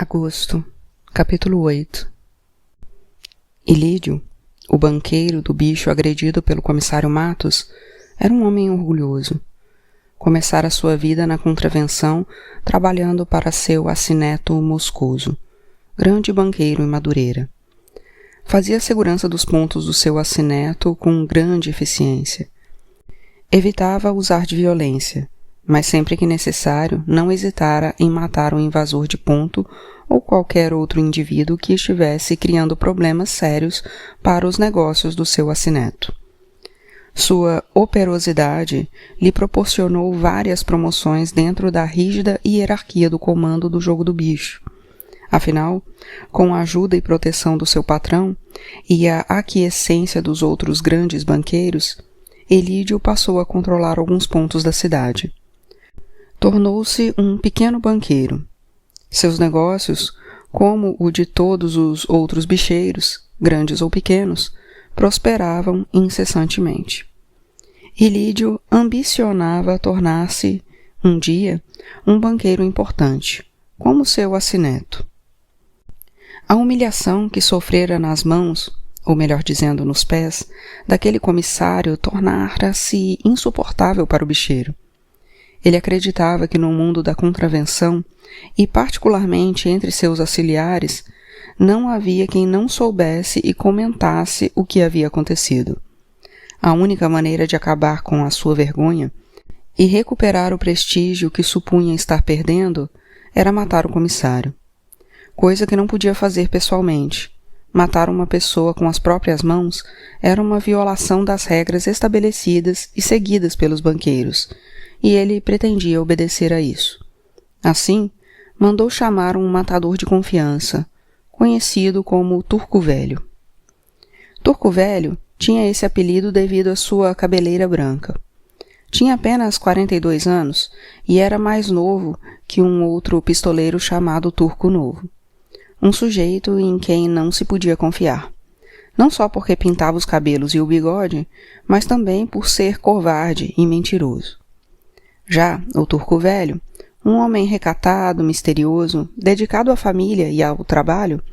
Agosto, capítulo 8. Ilídio, o banqueiro do bicho agredido pelo comissário Matos, era um homem orgulhoso. Começara sua vida na contravenção, trabalhando para seu assineto Moscoso, grande banqueiro em Madureira. Fazia a segurança dos pontos do seu assineto com grande eficiência. Evitava usar de violência, mas sempre que necessário não hesitara em matar um invasor de ponto ou qualquer outro indivíduo que estivesse criando problemas sérios para os negócios do seu assineto. Sua operosidade lhe proporcionou várias promoções dentro da rígida hierarquia do comando do jogo do bicho. Afinal, com a ajuda e proteção do seu patrão e a aquiescência dos outros grandes banqueiros, Ilídio passou a controlar alguns pontos da cidade. Tornou-se um pequeno banqueiro. Seus negócios, como o de todos os outros bicheiros, grandes ou pequenos, prosperavam incessantemente. Ilídio ambicionava tornar-se, um dia, um banqueiro importante, como seu assineto. A humilhação que sofrera nas mãos, ou melhor dizendo, nos pés, daquele comissário tornara-se insuportável para o bicheiro. Ele acreditava que no mundo da contravenção, e particularmente entre seus auxiliares, não havia quem não soubesse e comentasse o que havia acontecido. A única maneira de acabar com a sua vergonha e recuperar o prestígio que supunha estar perdendo era matar o comissário. Coisa que não podia fazer pessoalmente. Matar uma pessoa com as próprias mãos era uma violação das regras estabelecidas e seguidas pelos banqueiros, e ele pretendia obedecer a isso. Assim, mandou chamar um matador de confiança, conhecido como Turco Velho. Turco Velho tinha esse apelido devido à sua cabeleira branca. Tinha apenas 42 anos e era mais novo que um outro pistoleiro chamado Turco Novo. Um sujeito em quem não se podia confiar. Não só porque pintava os cabelos e o bigode, mas também por ser covarde e mentiroso. Já o Turco Velho, um homem recatado, misterioso, dedicado à família e ao trabalho,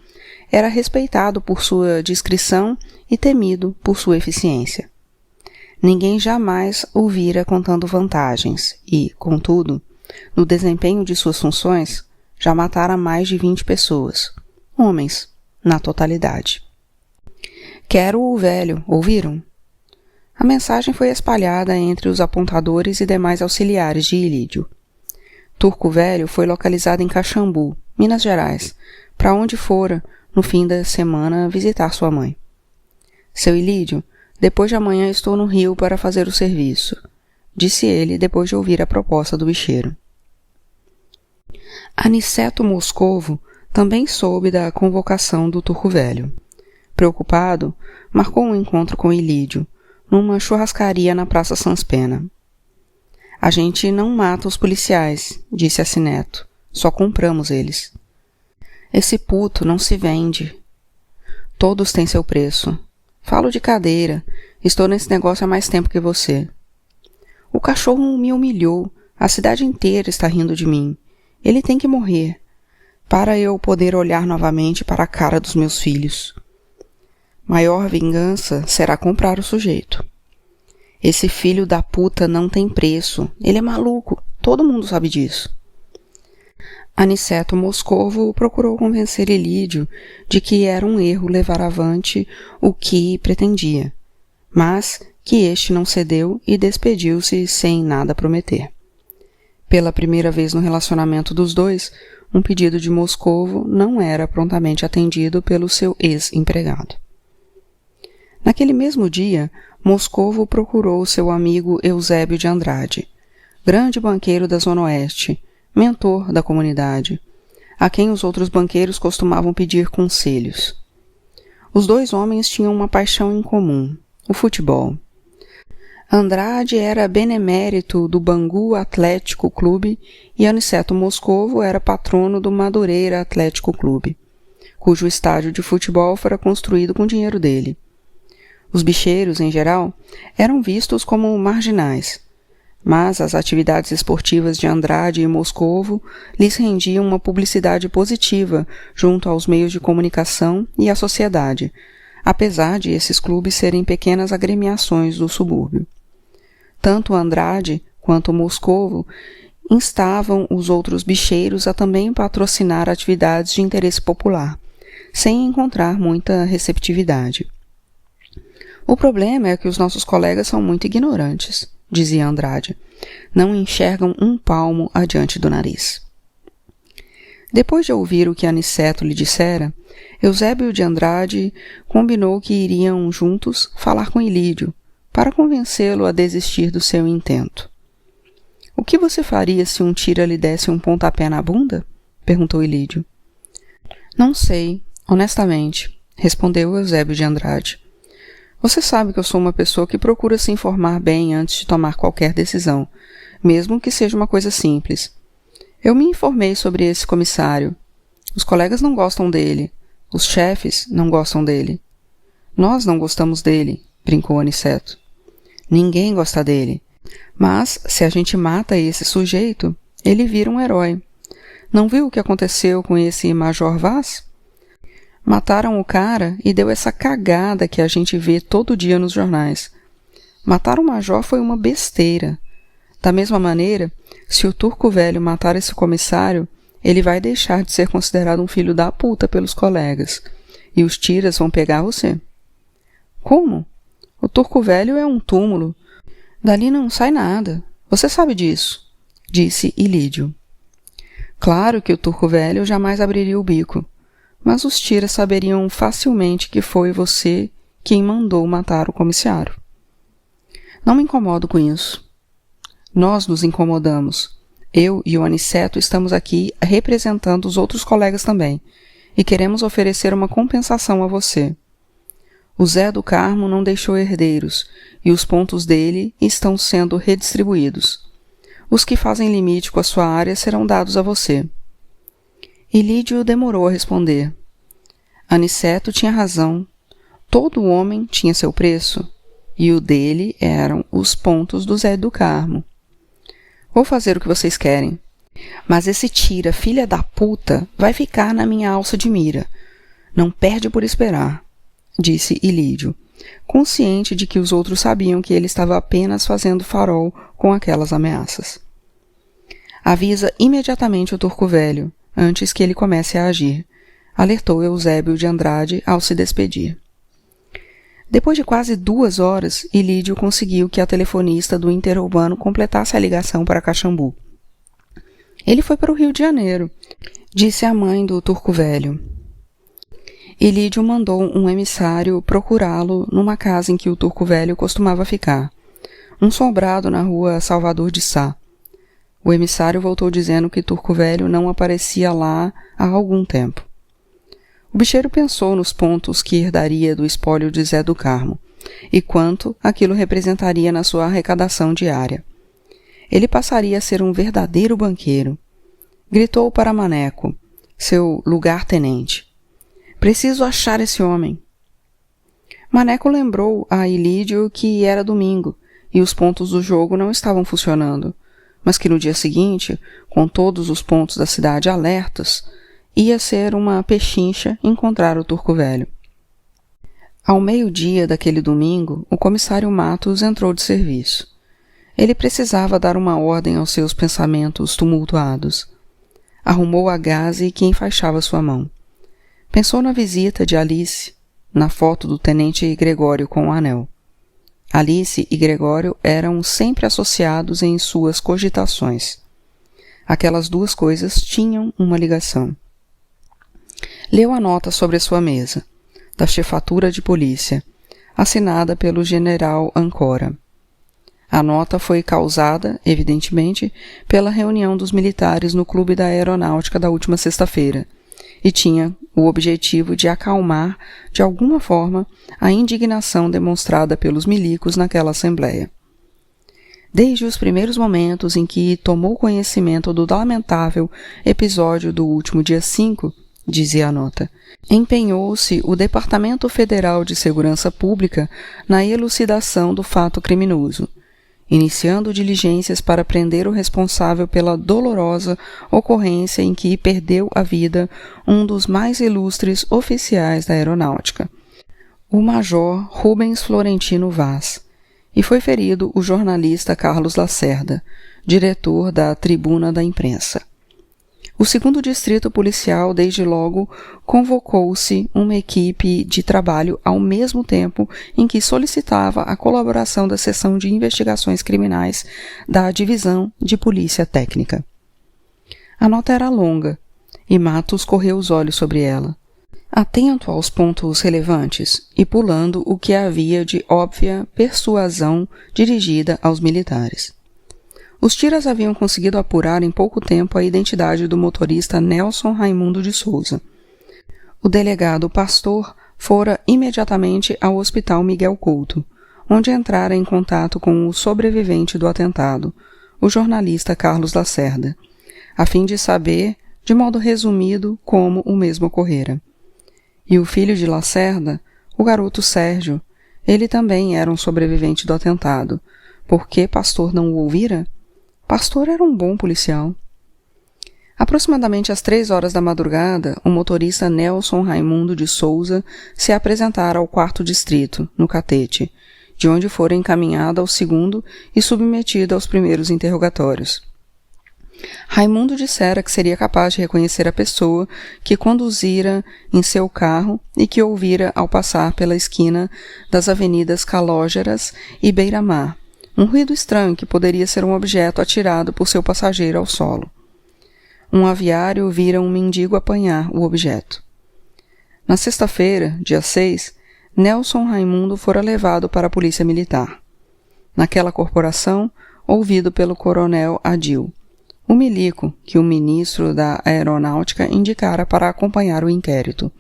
era respeitado por sua discrição e temido por sua eficiência. Ninguém jamais o vira contando vantagens e, contudo, no desempenho de suas funções, já matara mais de 20 pessoas, homens, na totalidade. Quero o velho, ouviram? A mensagem foi espalhada entre os apontadores e demais auxiliares de Ilídio. Turco Velho foi localizado em Caxambu, Minas Gerais, para onde fora, no fim da semana, visitar sua mãe. Seu Ilídio, depois de amanhã estou no Rio para fazer o serviço, disse ele depois de ouvir a proposta do bicheiro. Aniceto Moscovo também soube da convocação do Turco Velho. Preocupado, marcou um encontro com Ilídio, numa churrascaria na Praça Sans Pena. A gente não mata os policiais, disse Assineto, só compramos eles. Esse puto não se vende. Todos têm seu preço. Falo de cadeira, estou nesse negócio há mais tempo que você. O cachorro me humilhou, a cidade inteira está rindo de mim. Ele tem que morrer, para eu poder olhar novamente para a cara dos meus filhos. Maior vingança será comprar o sujeito. Esse filho da puta não tem preço. Ele é maluco. Todo mundo sabe disso. Aniceto Moscovo procurou convencer Ilídio de que era um erro levar avante o que pretendia, mas que este não cedeu e despediu-se sem nada prometer. Pela primeira vez no relacionamento dos dois, um pedido de Moscovo não era prontamente atendido pelo seu ex-empregado. Naquele mesmo dia, Moscovo procurou seu amigo Eusébio de Andrade, grande banqueiro da Zona Oeste, mentor da comunidade, a quem os outros banqueiros costumavam pedir conselhos. Os dois homens tinham uma paixão em comum, o futebol. Andrade era benemérito do Bangu Atlético Clube e Aniceto Moscovo era patrono do Madureira Atlético Clube, cujo estádio de futebol fora construído com dinheiro dele. Os bicheiros, em geral, eram vistos como marginais. mas as atividades esportivas de Andrade e Moscovo lhes rendiam uma publicidade positiva junto aos meios de comunicação e à sociedade, apesar de esses clubes serem pequenas agremiações do subúrbio. Tanto Andrade quanto Moscovo instavam os outros bicheiros a também patrocinar atividades de interesse popular, sem encontrar muita receptividade. O problema é que os nossos colegas são muito ignorantes, dizia Andrade. Não enxergam um palmo adiante do nariz. Depois de ouvir o que Aniceto lhe dissera, Eusébio de Andrade combinou que iriam juntos falar com Ilídio, para convencê-lo a desistir do seu intento. O que você faria se um tira lhe desse um pontapé na bunda? Perguntou Ilídio. Não sei, honestamente, respondeu Eusébio de Andrade. Você sabe que eu sou uma pessoa que procura se informar bem antes de tomar qualquer decisão, mesmo que seja uma coisa simples. Eu me informei sobre esse comissário. Os colegas não gostam dele. Os chefes não gostam dele. Nós não gostamos dele, brincou Aniceto. Ninguém gosta dele. Mas, se a gente mata esse sujeito, ele vira um herói. Não viu o que aconteceu com esse Major Vaz? Mataram o cara e deu essa cagada que a gente vê todo dia nos jornais. Matar o major foi uma besteira. Da mesma maneira, se o turco velho matar esse comissário, ele vai deixar de ser considerado um filho da puta pelos colegas, e os tiras vão pegar você. Como? O turco velho é um túmulo. Dali não sai nada. Você sabe disso, disse Ilídio. Claro que o turco velho jamais abriria o bico. Mas os tiras saberiam facilmente que foi você quem mandou matar o comissário. Não me incomodo com isso. Nós nos incomodamos. Eu e o Aniceto estamos aqui representando os outros colegas também, e queremos oferecer uma compensação a você. O Zé do Carmo não deixou herdeiros, e os pontos dele estão sendo redistribuídos. Os que fazem limite com a sua área serão dados a você. Ilídio demorou a responder. Aniceto tinha razão. Todo homem tinha seu preço, e o dele eram os pontos do Zé do Carmo. Vou fazer o que vocês querem, mas esse tira, filha da puta, vai ficar na minha alça de mira. Não perde por esperar, disse Ilídio, consciente de que os outros sabiam que ele estava apenas fazendo farol com aquelas ameaças. Avisa imediatamente o turco velho, antes que ele comece a agir, alertou Eusébio de Andrade ao se despedir. Depois de quase 2 horas, Ilídio conseguiu que a telefonista do interurbano completasse a ligação para Caxambu. Ele foi para o Rio de Janeiro, disse a mãe do turco velho. Ilídio mandou um emissário procurá-lo numa casa em que o turco velho costumava ficar, um sobrado na rua Salvador de Sá. O emissário voltou dizendo que turco velho não aparecia lá há algum tempo. O bicheiro pensou nos pontos que herdaria do espólio de Zé do Carmo e quanto aquilo representaria na sua arrecadação diária. Ele passaria a ser um verdadeiro banqueiro. Gritou para Maneco, seu lugar-tenente. Preciso achar esse homem. Maneco lembrou a Ilídio que era domingo e os pontos do jogo não estavam funcionando, mas que no dia seguinte, com todos os pontos da cidade alertas, ia ser uma pechincha encontrar o turco velho. Ao meio-dia daquele domingo, o comissário Matos entrou de serviço. Ele precisava dar uma ordem aos seus pensamentos tumultuados. Arrumou a gaze que enfaixava sua mão. Pensou na visita de Alice, na foto do tenente Gregório com o anel. Alice e Gregório eram sempre associados em suas cogitações. Aquelas duas coisas tinham uma ligação. Leu a nota sobre a sua mesa, da chefatura de polícia, assinada pelo general Ancora. A nota foi causada, evidentemente, pela reunião dos militares no Clube da Aeronáutica da última sexta-feira, e tinha o objetivo de acalmar, de alguma forma, a indignação demonstrada pelos milicos naquela assembleia. Desde os primeiros momentos em que tomou conhecimento do lamentável episódio do último dia 5, dizia a nota, empenhou-se o Departamento Federal de Segurança Pública na elucidação do fato criminoso, iniciando diligências para prender o responsável pela dolorosa ocorrência em que perdeu a vida um dos mais ilustres oficiais da aeronáutica, o Major Rubens Florentino Vaz, e foi ferido o jornalista Carlos Lacerda, diretor da Tribuna da Imprensa. O 2º Distrito Policial, desde logo, convocou-se uma equipe de trabalho ao mesmo tempo em que solicitava a colaboração da Seção de Investigações Criminais da Divisão de Polícia Técnica. A nota era longa, e Matos correu os olhos sobre ela, atento aos pontos relevantes e pulando o que havia de óbvia persuasão dirigida aos militares. Os tiras haviam conseguido apurar em pouco tempo a identidade do motorista Nelson Raimundo de Souza. O delegado Pastor fora imediatamente ao Hospital Miguel Couto, onde entrara em contato com o sobrevivente do atentado, o jornalista Carlos Lacerda, a fim de saber, de modo resumido, como o mesmo ocorrera. E o filho de Lacerda, o garoto Sérgio, ele também era um sobrevivente do atentado. Por que Pastor não o ouvira? Pastor era um bom policial. Aproximadamente às 3 horas da madrugada, o motorista Nelson Raimundo de Souza se apresentara ao 4º Distrito, no Catete, de onde fora encaminhado ao 2º e submetido aos primeiros interrogatórios. Raimundo dissera que seria capaz de reconhecer a pessoa que conduzira em seu carro e que ouvira ao passar pela esquina das avenidas Calógeras e Beira-Mar, um ruído estranho que poderia ser um objeto atirado por seu passageiro ao solo. Um aviário vira um mendigo apanhar o objeto. Na sexta-feira, dia 6, Nelson Raimundo fora levado para a Polícia Militar. Naquela corporação, ouvido pelo coronel Adil, o milico que o ministro da Aeronáutica indicara para acompanhar o inquérito,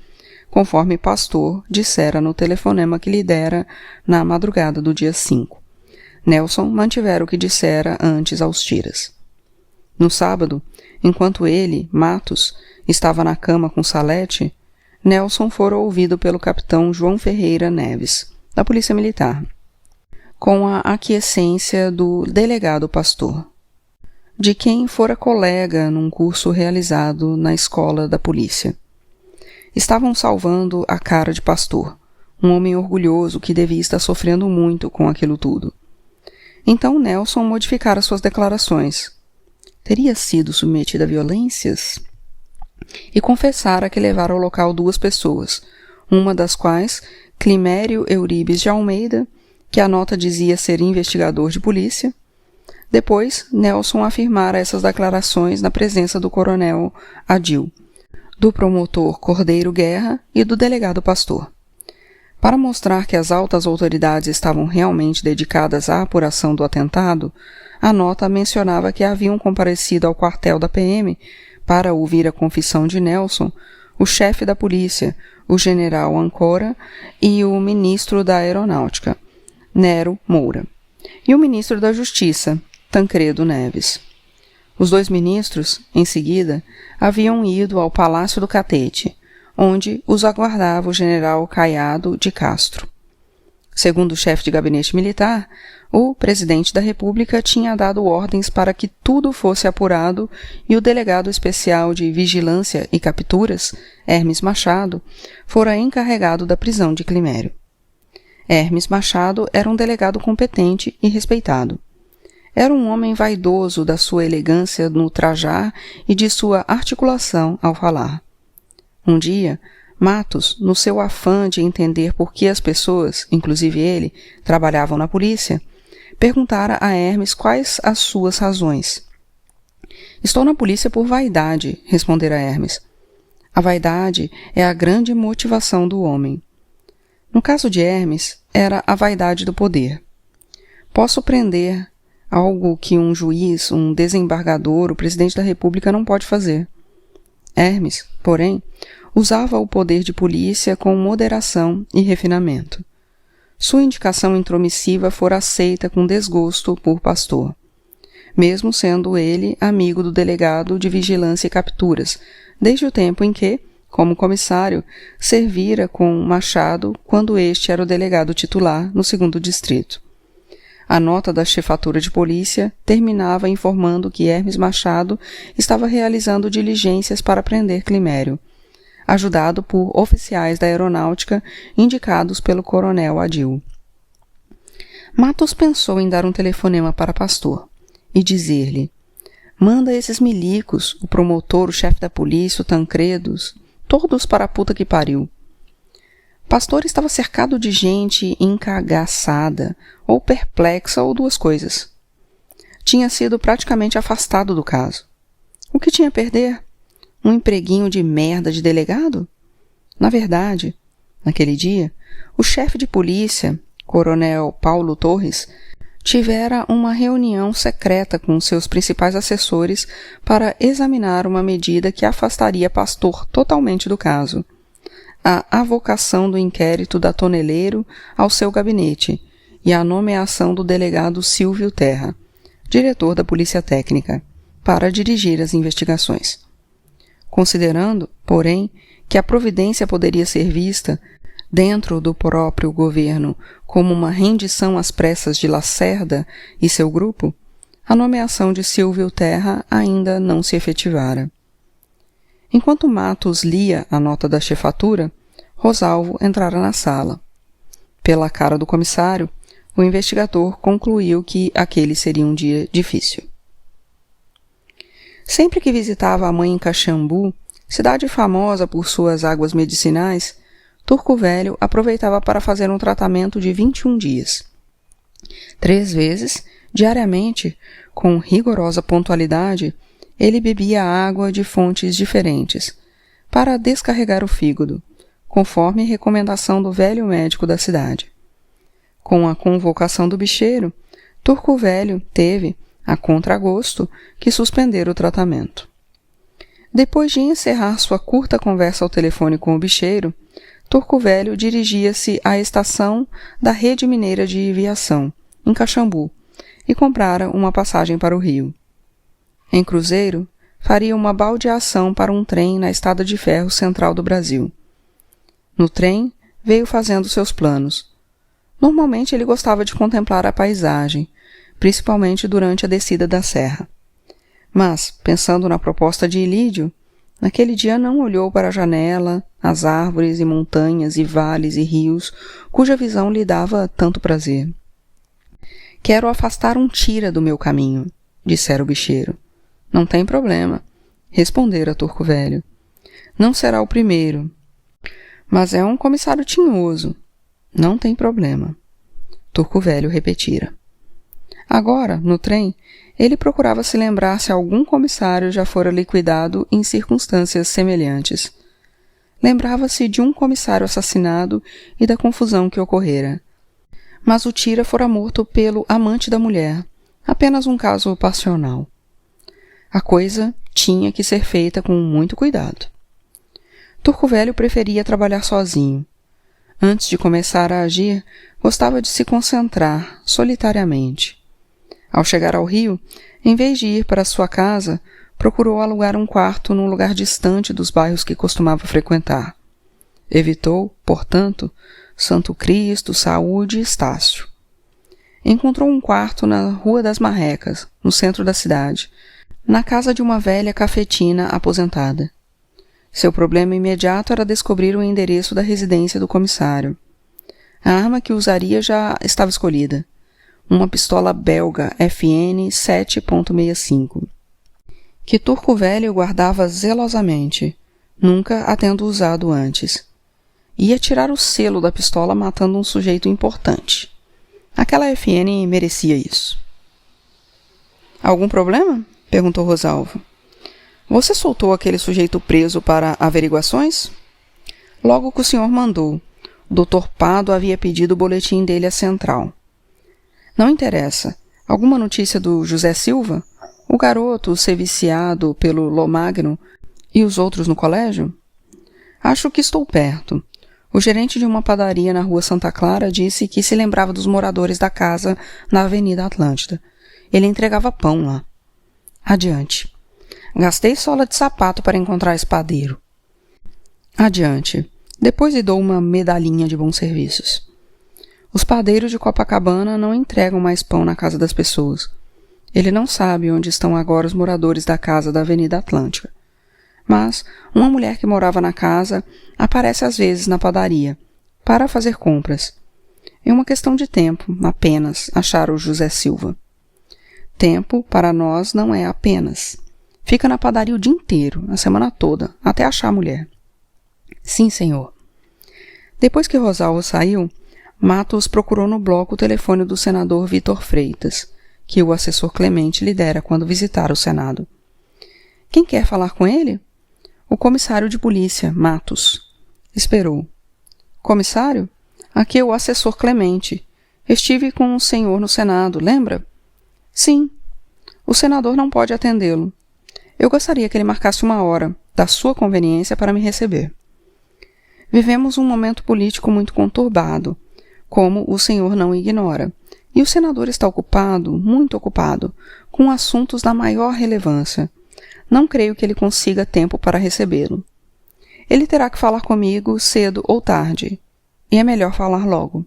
conforme Pastor dissera no telefonema que lhe dera na madrugada do dia 5. Nelson mantivera o que dissera antes aos tiras. No sábado, enquanto ele, Matos, estava na cama com Salete, Nelson fora ouvido pelo capitão João Ferreira Neves, da Polícia Militar, com a aquiescência do delegado Pastor, de quem fora colega num curso realizado na escola da polícia. Estavam salvando a cara de Pastor, um homem orgulhoso que devia estar sofrendo muito com aquilo tudo. Então Nelson modificara suas declarações. Teria sido submetido a violências? E confessara que levara ao local 2 pessoas, uma das quais, Climério Euribes de Almeida, que a nota dizia ser investigador de polícia. Depois, Nelson afirmara essas declarações na presença do coronel Adil, do promotor Cordeiro Guerra e do delegado Pastor. Para mostrar que as altas autoridades estavam realmente dedicadas à apuração do atentado, a nota mencionava que haviam comparecido ao quartel da PM para ouvir a confissão de Nelson o chefe da polícia, o general Ancora, e o ministro da Aeronáutica, Nero Moura, e o ministro da Justiça, Tancredo Neves. Os 2 ministros, em seguida, haviam ido ao Palácio do Catete, onde os aguardava o general Caiado de Castro. Segundo o chefe de gabinete militar, o presidente da República tinha dado ordens para que tudo fosse apurado e o delegado especial de Vigilância e Capturas, Hermes Machado, fora encarregado da prisão de Climério. Hermes Machado era um delegado competente e respeitado. Era um homem vaidoso da sua elegância no trajar e de sua articulação ao falar. Um dia, Matos, no seu afã de entender por que as pessoas, inclusive ele, trabalhavam na polícia, perguntara a Hermes quais as suas razões. Estou na polícia por vaidade, respondera Hermes. A vaidade é a grande motivação do homem. No caso de Hermes, era a vaidade do poder. Posso prender algo que um juiz, um desembargador, o presidente da República não pode fazer. Hermes, porém, usava o poder de polícia com moderação e refinamento. Sua indicação intromissiva fora aceita com desgosto por Pastor, mesmo sendo ele amigo do delegado de Vigilância e Capturas, desde o tempo em que, como comissário, servira com Machado quando este era o delegado titular no 2º Distrito. A nota da chefatura de polícia terminava informando que Hermes Machado estava realizando diligências para prender Climério, ajudado por oficiais da aeronáutica indicados pelo coronel Adil. Matos pensou em dar um telefonema para Pastor e dizer-lhe: manda esses milicos, o promotor, o chefe da polícia, o Tancredos, todos para a puta que pariu. Pastor estava cercado de gente encagaçada, ou perplexa, ou duas coisas. Tinha sido praticamente afastado do caso. O que tinha a perder? Um empreguinho de merda de delegado? Na verdade, naquele dia, o chefe de polícia, coronel Paulo Torres, tivera uma reunião secreta com seus principais assessores para examinar uma medida que afastaria Pastor totalmente do caso: a avocação do inquérito da Toneleiro ao seu gabinete e a nomeação do delegado Silvio Terra, diretor da Polícia Técnica, para dirigir as investigações. Considerando, porém, que a providência poderia ser vista, dentro do próprio governo, como uma rendição às pressas de Lacerda e seu grupo, a nomeação de Silvio Terra ainda não se efetivara. Enquanto Matos lia a nota da chefatura, Rosalvo entrara na sala. Pela cara do comissário, o investigador concluiu que aquele seria um dia difícil. Sempre que visitava a mãe em Caxambu, cidade famosa por suas águas medicinais, Turco Velho aproveitava para fazer um tratamento de 21 dias. 3 vezes, diariamente, com rigorosa pontualidade, ele bebia água de fontes diferentes, para descarregar o fígado, conforme recomendação do velho médico da cidade. Com a convocação do bicheiro, Turco Velho teve, a contragosto, que suspender o tratamento. Depois de encerrar sua curta conversa ao telefone com o bicheiro, Turco Velho dirigia-se à estação da Rede Mineira de Viação, em Caxambu, e comprara uma passagem para o Rio. Em Cruzeiro, faria uma baldeação para um trem na Estrada de Ferro Central do Brasil. No trem, veio fazendo seus planos. Normalmente ele gostava de contemplar a paisagem, principalmente durante a descida da serra. Mas, pensando na proposta de Ilídio, naquele dia não olhou para a janela, as árvores e montanhas e vales e rios, cuja visão lhe dava tanto prazer. Quero afastar um tira do meu caminho, dissera o bicheiro. Não tem problema, respondera Turco Velho. Não será o primeiro. Mas é um comissário tinhoso. Não tem problema. Turco Velho repetira. Agora, no trem, ele procurava se lembrar se algum comissário já fora liquidado em circunstâncias semelhantes. Lembrava-se de um comissário assassinado e da confusão que ocorrera. Mas o tira fora morto pelo amante da mulher, apenas um caso passional. A coisa tinha que ser feita com muito cuidado. Turco Velho preferia trabalhar sozinho. Antes de começar a agir, gostava de se concentrar, solitariamente. Ao chegar ao Rio, em vez de ir para sua casa, procurou alugar um quarto num lugar distante dos bairros que costumava frequentar. Evitou, portanto, Santo Cristo, Saúde e Estácio. Encontrou um quarto na Rua das Marrecas, no centro da cidade, na casa de uma velha cafetina aposentada. Seu problema imediato era descobrir o endereço da residência do comissário. A arma que usaria já estava escolhida. Uma pistola belga FN 7.65, que Turco Velho guardava zelosamente, nunca a tendo usado antes. Ia tirar o selo da pistola matando um sujeito importante. Aquela FN merecia isso. Algum problema? Perguntou Rosalvo. Você soltou aquele sujeito preso para averiguações? Logo que o senhor mandou. O Dr. Pado havia pedido o boletim dele à central. Não interessa. Alguma notícia do José Silva? O garoto ser viciado pelo Lomagno e os outros no colégio? Acho que estou perto. O gerente de uma padaria na Rua Santa Clara disse que se lembrava dos moradores da casa na Avenida Atlântida. Ele entregava pão lá. Adiante. Gastei sola de sapato para encontrar esse padeiro. Adiante. Depois lhe dou uma medalhinha de bons serviços. Os padeiros de Copacabana não entregam mais pão na casa das pessoas. Ele não sabe onde estão agora os moradores da casa da Avenida Atlântica. Mas uma mulher que morava na casa aparece às vezes na padaria, para fazer compras. É uma questão de tempo, apenas, achar o José Silva. Tempo, para nós, não é apenas. Fica na padaria o dia inteiro, a semana toda, até achar a mulher. Sim, senhor. Depois que Rosalvo saiu, Matos procurou no bloco o telefone do senador Vitor Freitas, que o assessor Clemente lhe dera quando visitara o Senado. Quem quer falar com ele? O comissário de polícia, Matos. Esperou. Comissário? Aqui é o assessor Clemente. Estive com o senhor no Senado, lembra? Sim. O senador não pode atendê-lo. Eu gostaria que ele marcasse uma hora, da sua conveniência, para me receber. Vivemos um momento político muito conturbado, como o senhor não ignora, e o senador está ocupado, muito ocupado, com assuntos da maior relevância. Não creio que ele consiga tempo para recebê-lo. Ele terá que falar comigo cedo ou tarde, e é melhor falar logo.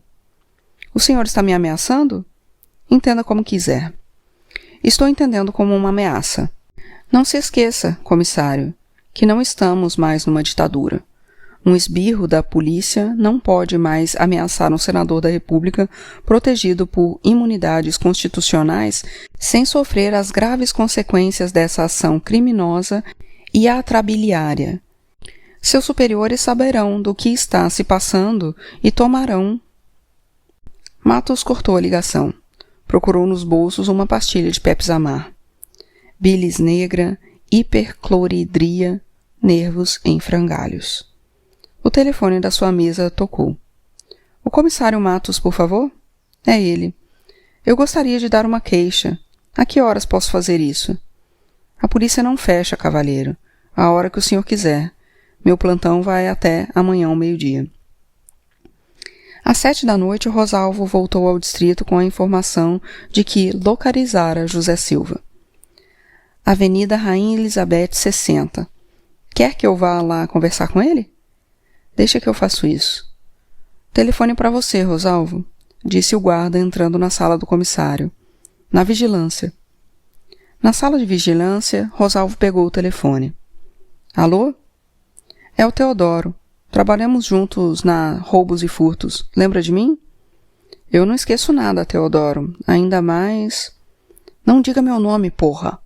O senhor está me ameaçando? Entenda como quiser. Estou entendendo como uma ameaça. Não se esqueça, comissário, que não estamos mais numa ditadura. Um esbirro da polícia não pode mais ameaçar um senador da República protegido por imunidades constitucionais sem sofrer as graves consequências dessa ação criminosa e atrabiliária. Seus superiores saberão do que está se passando e tomarão. Matos cortou a ligação. Procurou nos bolsos uma pastilha de Pepsamar. Bilis negra, hipercloridria, nervos em frangalhos. O telefone da sua mesa tocou. O comissário Matos, por favor? É ele. Eu gostaria de dar uma queixa. A que horas posso fazer isso? A polícia não fecha, cavalheiro. A hora que o senhor quiser. Meu plantão vai até amanhã ao meio-dia. Às 7 da noite, Rosalvo voltou ao distrito com a informação de que localizara José Silva. Avenida Rainha Elizabeth 60. Quer que eu vá lá conversar com ele? Deixa que eu faço isso. Telefone para você, Rosalvo, disse o guarda entrando na sala do comissário. Na vigilância. Na sala de vigilância, Rosalvo pegou o telefone. Alô? É o Teodoro. Trabalhamos juntos na Roubos e Furtos. Lembra de mim? Eu não esqueço nada, Teodoro. Ainda mais... Não diga meu nome, porra!